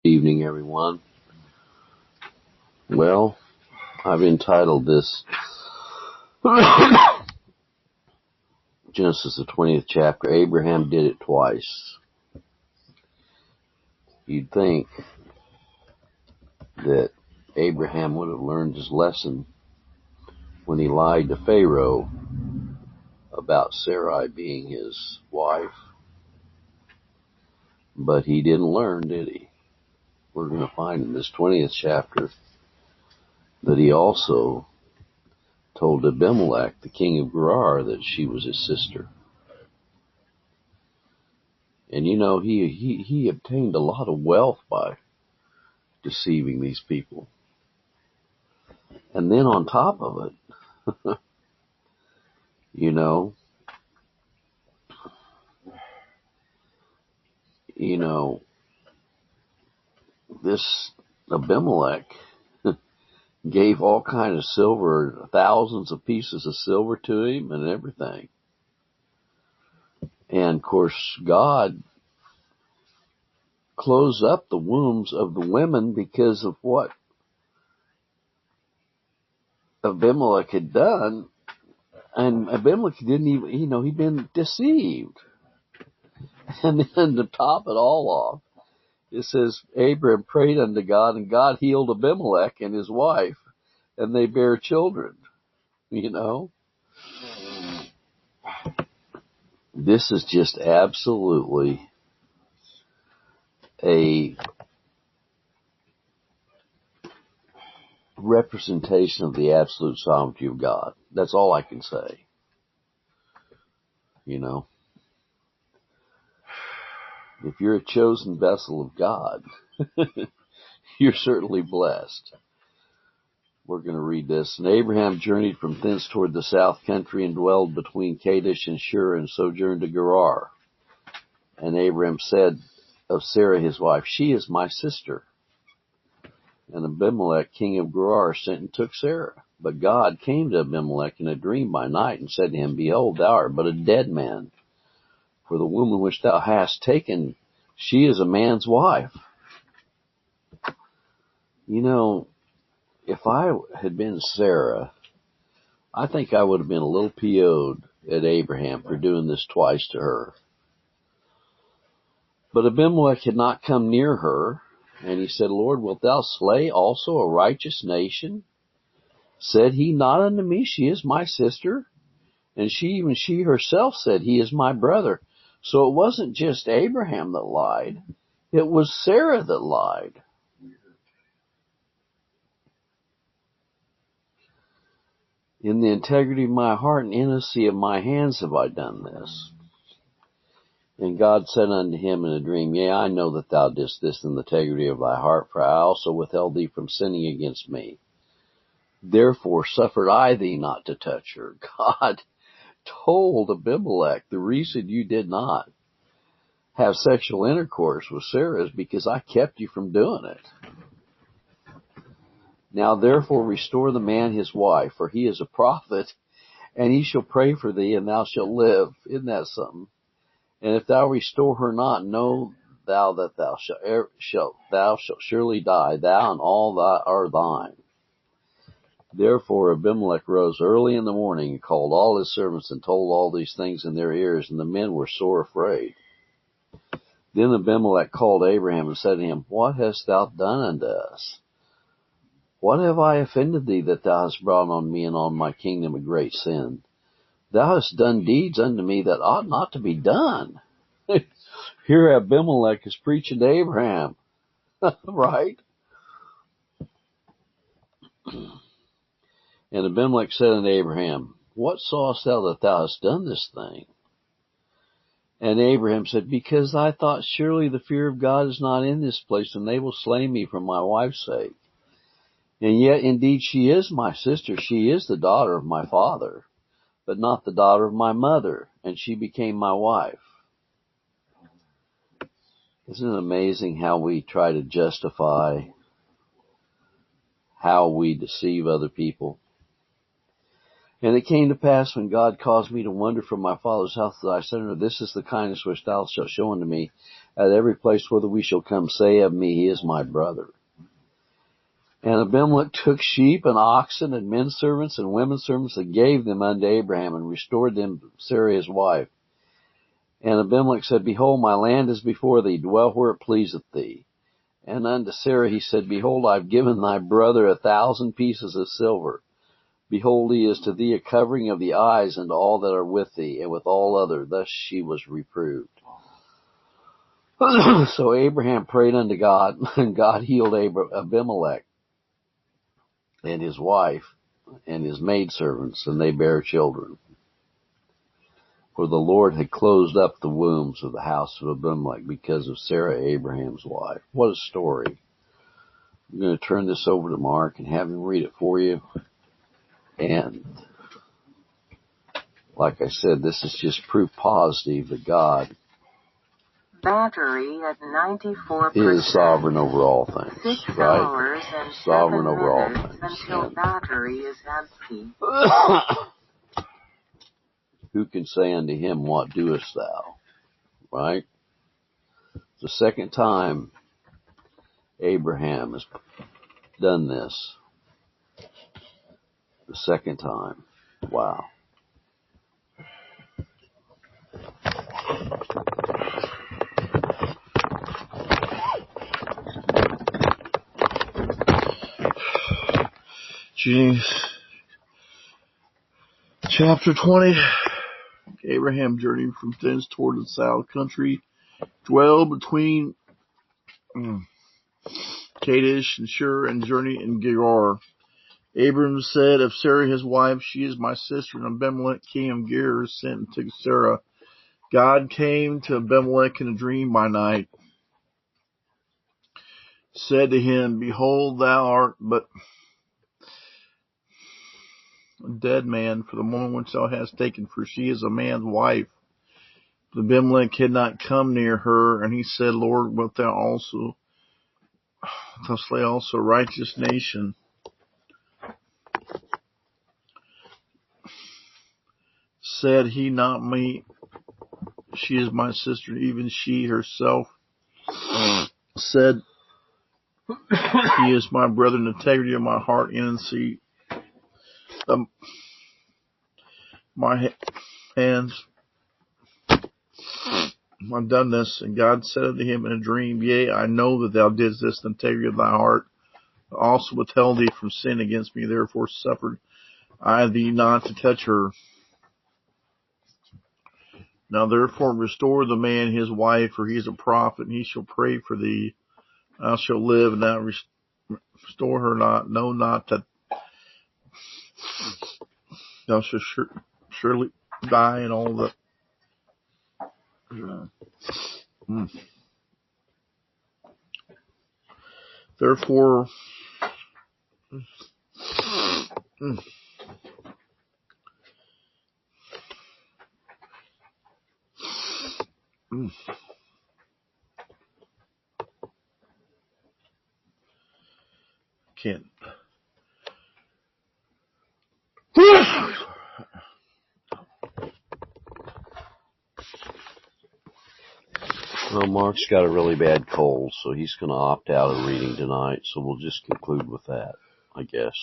Evening, everyone. Well, I've entitled this Genesis, the 20th chapter, Abraham Did It Twice. You'd think that Abraham would have learned his lesson when he lied to Pharaoh about Sarai being his wife, but he didn't learn, did he? We're going to find in this 20th chapter that he also told Abimelech, the king of Gerar, that she was his sister. And you know, he obtained a lot of wealth by deceiving these people. And then on top of it, you know, this Abimelech gave all kinds of silver, thousands of pieces of silver to him and everything. And of course, God closed up the wombs of the women because of what Abimelech had done. And Abimelech didn't even, he'd been deceived. And then to top it all off, it says, Abraham prayed unto God, and God healed Abimelech and his wife, and they bare children. This is just absolutely a representation of the absolute sovereignty of God. That's all I can say. If you're a chosen vessel of God, you're certainly blessed. We're going to read this. And Abraham journeyed from thence toward the south country and dwelled between Kadesh and Shur and sojourned to Gerar. And Abraham said of Sarah his wife, She is my sister. And Abimelech, king of Gerar, sent and took Sarah. But God came to Abimelech in a dream by night and said to him, Behold, thou art but a dead man. For the woman which thou hast taken, she is a man's wife. If I had been Sarah, I think I would have been a little PO'd at Abraham for doing this twice to her. But Abimelech had not come near her, and he said, Lord, wilt thou slay also a righteous nation? Said he not unto me, She is my sister? And she herself said, He is my brother. So it wasn't just Abraham that lied. It was Sarah that lied. In the integrity of my heart and innocency of my hands have I done this. And God said unto him in a dream, Yea, I know that thou didst this in the integrity of thy heart, for I also withheld thee from sinning against me. Therefore suffered I thee not to touch her. God told Abimelech, the reason you did not have sexual intercourse with Sarah is because I kept you from doing it. Now therefore restore the man his wife, for he is a prophet, and he shall pray for thee, and thou shalt live. Isn't that something? And if thou restore her not, know thou that thou shalt surely die, thou and all that are thine. Therefore Abimelech rose early in the morning and called all his servants and told all these things in their ears, and the men were sore afraid. Then Abimelech called Abraham and said to him, What hast thou done unto us? What have I offended thee that thou hast brought on me and on my kingdom a great sin? Thou hast done deeds unto me that ought not to be done. Here Abimelech is preaching to Abraham. Right? And Abimelech said unto Abraham, What sawest thou that thou hast done this thing? And Abraham said, Because I thought surely the fear of God is not in this place, and they will slay me for my wife's sake. And yet indeed she is my sister, she is the daughter of my father, but not the daughter of my mother, and she became my wife. Isn't it amazing how we try to justify how we deceive other people? And it came to pass when God caused me to wander from my father's house that I said unto her, This is the kindness which thou shalt show unto me. At every place whither we shall come, say of me, He is my brother. And Abimelech took sheep and oxen and men servants and women servants and gave them unto Abraham and restored them to Sarah his wife. And Abimelech said, Behold, my land is before thee, dwell where it pleaseth thee. And unto Sarah he said, Behold, I have given thy brother 1,000 pieces of silver. Behold, he is to thee a covering of the eyes unto all that are with thee, and with all other. Thus she was reproved. So Abraham prayed unto God, and God healed Abimelech and his wife and his maidservants, and they bare children. For the Lord had closed up the wombs of the house of Abimelech because of Sarah, Abraham's wife. What a story. I'm going to turn this over to Mark and have him read it for you. And like I said, this is just proof positive that God Battery at 94%. is sovereign over all things, 6 right? hours and Sovereign 7 over all minutes things. until battery is empty. Who can say unto him, What doest thou? Right? The second time Abraham has done this. The second time. Wow. Jeez. Chapter 20. Abraham journeyed from thence toward the south country, dwelled between Kadesh and Shur, and journeyed in Gerar. Abram said of Sarah his wife, She is my sister. And Abimelech king of Gerar sent and took Sarah. God came to Abimelech in a dream by night, said to him, Behold, thou art but a dead man for the woman which thou hast taken, for she is a man's wife. But Abimelech had not come near her, and he said, Lord, wilt thou slay also a righteous nation? Said he not me, She is my sister, even she herself said, He is my brother in integrity of my heart, innocency of my hands, I've done this. And God said unto him in a dream, Yea, I know that thou didst this in integrity of thy heart, but also withheld thee from sin against me, therefore suffered I thee not to touch her. Now therefore restore the man his wife, for he is a prophet, and he shall pray for thee. Thou shalt live, and thou restore her not. Know not that thou shalt surely die, and all that. Therefore, can't. Well, Mark's got a really bad cold, so he's going to opt out of reading tonight, so we'll just conclude with that, I guess.